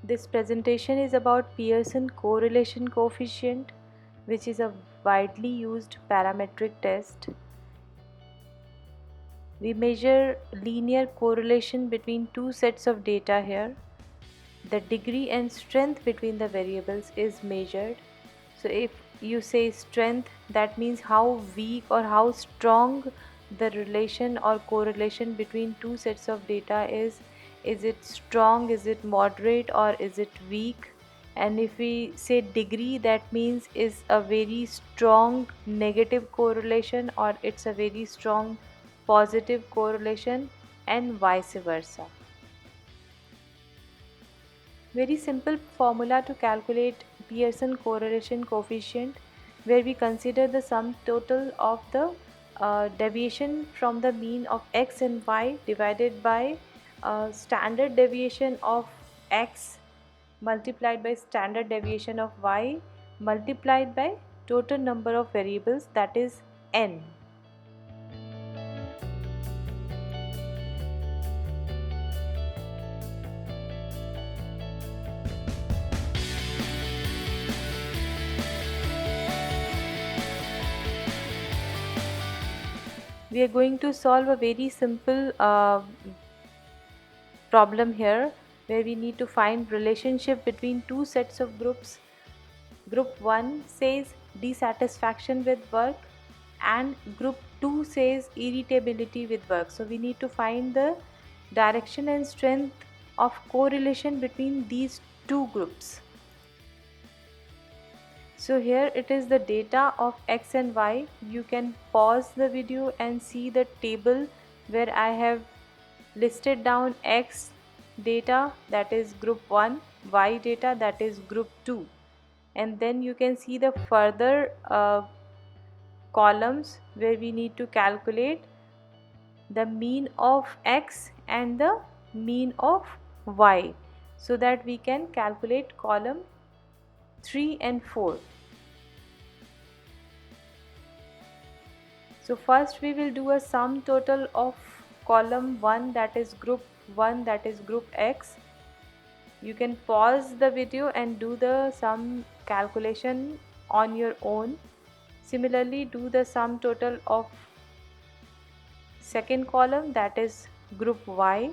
This presentation is about Pearson correlation coefficient, which is a widely used parametric test. We measure linear correlation between two sets of data here. The degree and strength between the variables is measured. So if you say strength, that means how weak or how strong the relation or correlation between two sets of data is. Is it strong, is it moderate, or is it weak? And if we say degree, that means is a very strong negative correlation or it's a very strong positive correlation, and vice versa. Very simple formula to calculate Pearson correlation coefficient, where we consider the sum total of the deviation from the mean of x and y divided by standard deviation of x multiplied by standard deviation of y multiplied by total number of variables, that is n. We are going to solve a very simple problem here, where we need to find relationship between two sets of groups. Group 1 says dissatisfaction with work and group 2 says irritability with work. So we need to find the direction and strength of correlation between these two groups. So here it is the data of x and y. You can pause the video and see the table where I have listed down x data, that is group 1, y data, that is group 2, and then you can see the further columns where we need to calculate the mean of x and the mean of y, so that we can calculate column 3 and 4. So first we will do a sum total of column 1, that is group 1, that is group x. You can pause the video and do the sum calculation on your own. Similarly, do the sum total of second column, that is group y,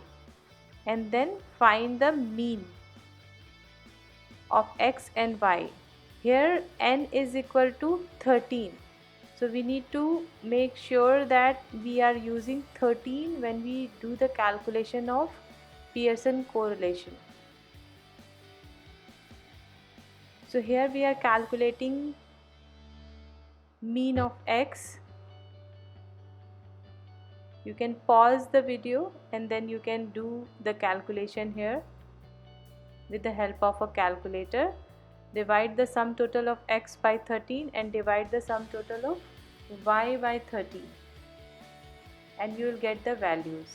and then find the mean of x and y. Here n is equal to 13. So we need to make sure that we are using 13 when we do the calculation of Pearson correlation. So here we are calculating mean of x. You can pause the video and then you can do the calculation here with the help of a calculator. Divide the sum total of x by 13 and divide the sum total of y by 13, and you will get the values.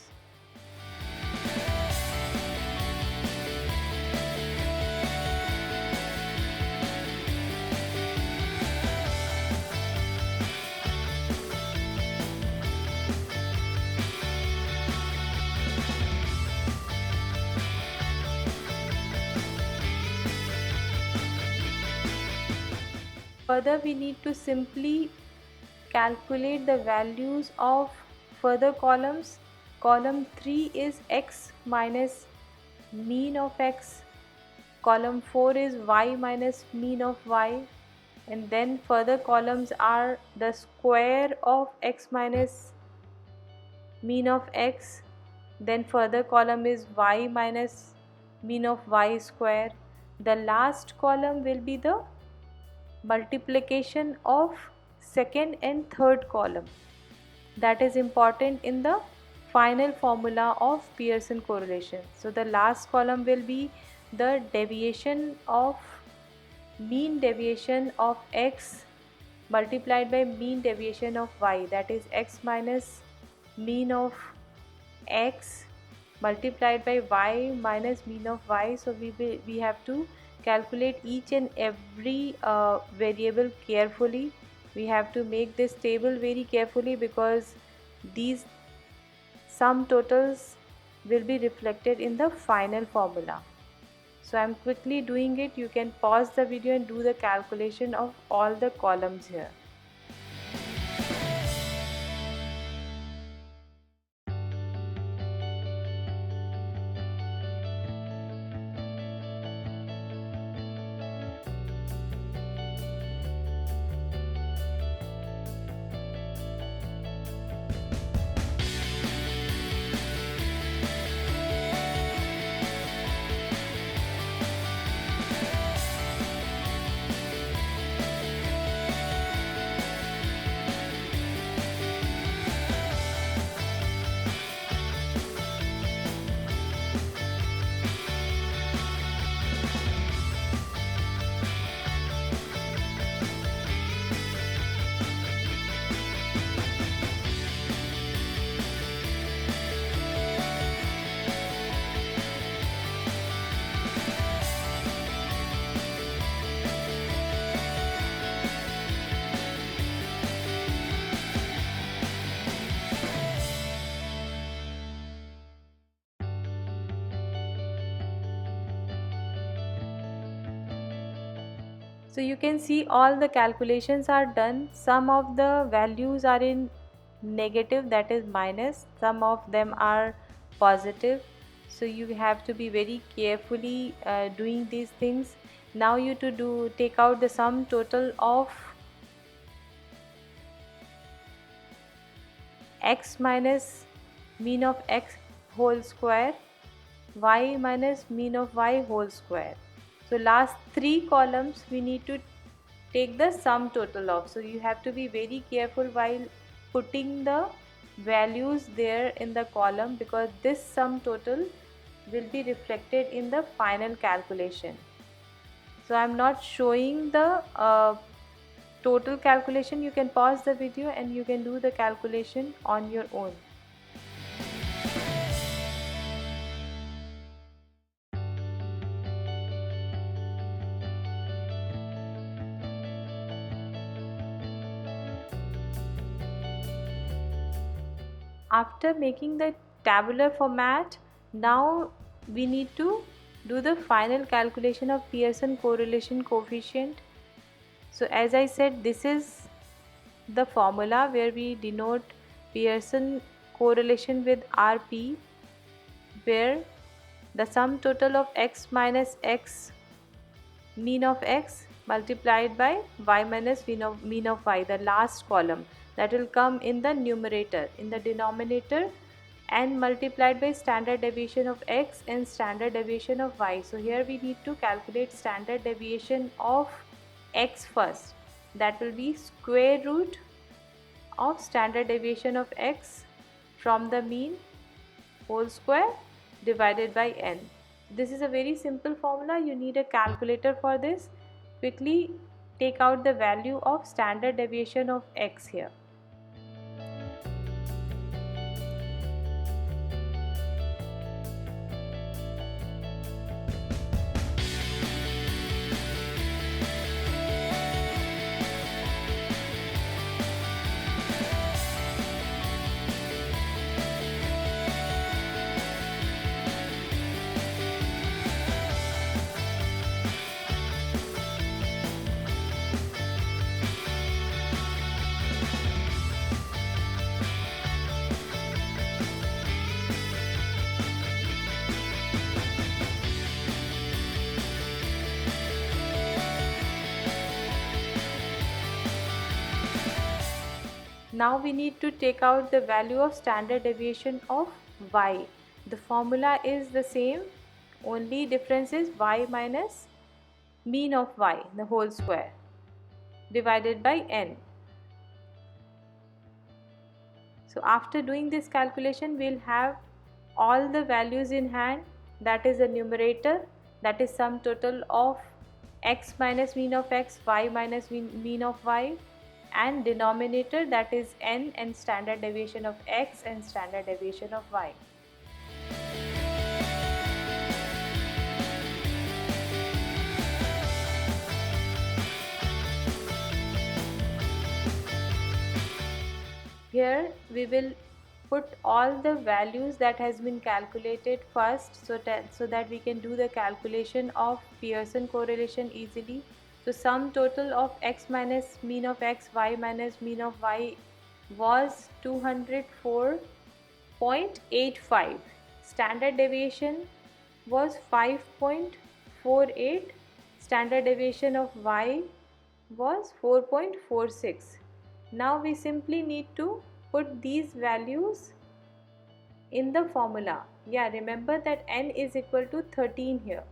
Further, we need to simply calculate the values of further columns. Column 3 is x minus mean of x. Column 4 is y minus mean of y. And then further columns are the square of x minus mean of x. Then further column is y minus mean of y square. The last column will be the multiplication of second and third column. That is important in the final formula of Pearson correlation. So the last column will be the deviation of mean deviation of x multiplied by mean deviation of y, that is x minus mean of x multiplied by y minus mean of y. So we have to calculate each and every variable carefully. We have to make this table very carefully because these sum totals will be reflected in the final formula. So I'm quickly doing it. You can pause the video and do the calculation of all the columns here. So you can see all the calculations are done. Some of the values are in negative, that is minus. Some of them are positive. So you have to be very carefully doing these things. Now you to take out the sum total of x minus mean of x whole square, y minus mean of y whole square. So last three columns we need to take the sum total of. So you have to be very careful while putting the values there in the column, because this sum total will be reflected in the final calculation. So I'm not showing the total calculation. You can pause the video and you can do the calculation on your own. After making the tabular format, now we need to do the final calculation of Pearson correlation coefficient. So as I said, this is the formula where we denote Pearson correlation with RP, where the sum total of x minus x mean of x multiplied by y minus mean of y, the last column, that will come in the numerator. In the denominator, and multiplied by standard deviation of x and standard deviation of y. So here we need to calculate standard deviation of x first. That will be square root of standard deviation of x from the mean whole square divided by n. This is a very simple formula. You need a calculator for this. Quickly take out the value of standard deviation of x here. Now we need to take out the value of standard deviation of y. The formula is the same, only difference is y minus mean of y, the whole square, divided by n. So after doing this calculation, we'll have all the values in hand. That is the numerator, that is sum total of x minus mean of x, y minus mean of y, and denominator, that is n and standard deviation of x and standard deviation of y. Here we will put all the values that has been calculated first, so that we can do the calculation of Pearson correlation easily. So sum total of x minus mean of x, y minus mean of y was 204.85. Standard deviation was 5.48. Standard deviation of y was 4.46. Now we simply need to put these values in the formula. Yeah, remember that n is equal to 13 here.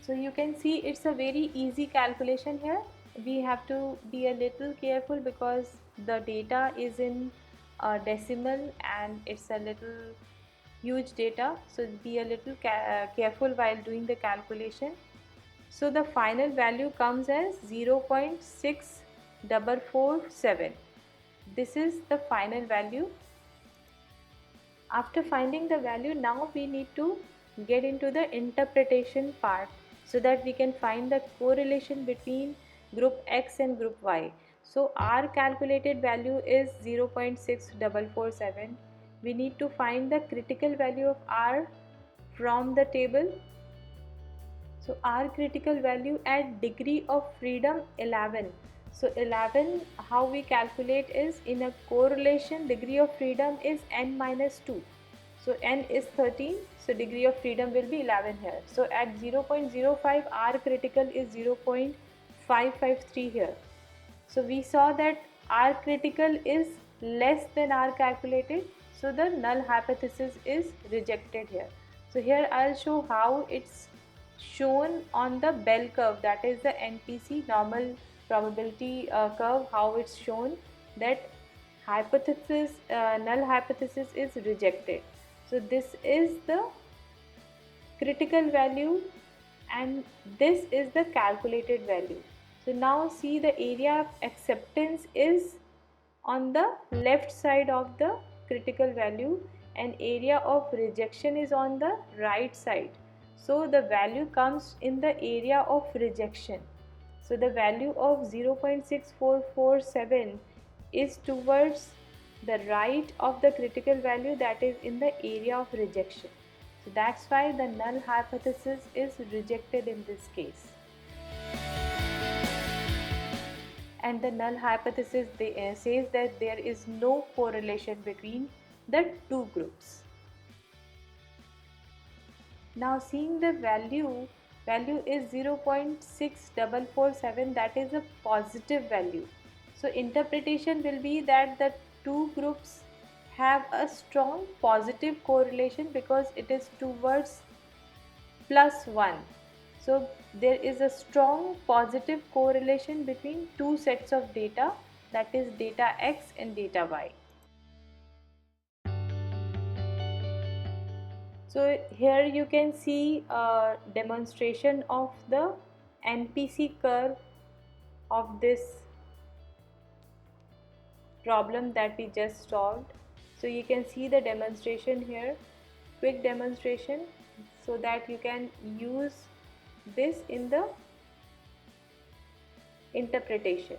So you can see it's a very easy calculation here. We have to be a little careful because the data is in decimal and it's a little huge data, so be a little careful while doing the calculation. So the final value comes as 0.6447. This is the final value. After finding the value, now we need to get into the interpretation part, so that we can find the correlation between group X and group Y. So our calculated value is 0.6447. We need to find the critical value of R from the table. So our critical value at degree of freedom 11. So 11, how we calculate is, in a correlation degree of freedom is n minus 2. So n is 13, so degree of freedom will be 11 here. So at 0.05 R critical is 0.553 here. So we saw that R critical is less than R calculated, so the null hypothesis is rejected here. So here I'll show how it's shown on the bell curve, that is the NPC normal probability curve, how it's shown that hypothesis null hypothesis is rejected. So this is the critical value and this is the calculated value. So now see, the area of acceptance is on the left side of the critical value and area of rejection is on the right side. So the value comes in the area of rejection. So the value of 0.6447 is towards the right of the critical value, that is in the area of rejection. So that's why the null hypothesis is rejected in this case. And the null hypothesis says that there is no correlation between the two groups. Now seeing the value is 0.6447, that is a positive value. So interpretation will be that the two groups have a strong positive correlation because it is towards +1. So there is a strong positive correlation between two sets of data, that is data X and data Y. So here you can see a demonstration of the NPC curve of this problem that we just solved. So you can see the demonstration here, quick demonstration, so that you can use this in the interpretation.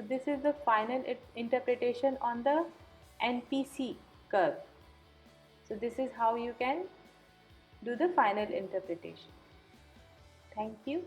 this is the final interpretation on the NPC curve. So this is how you can do the final interpretation. Thank you.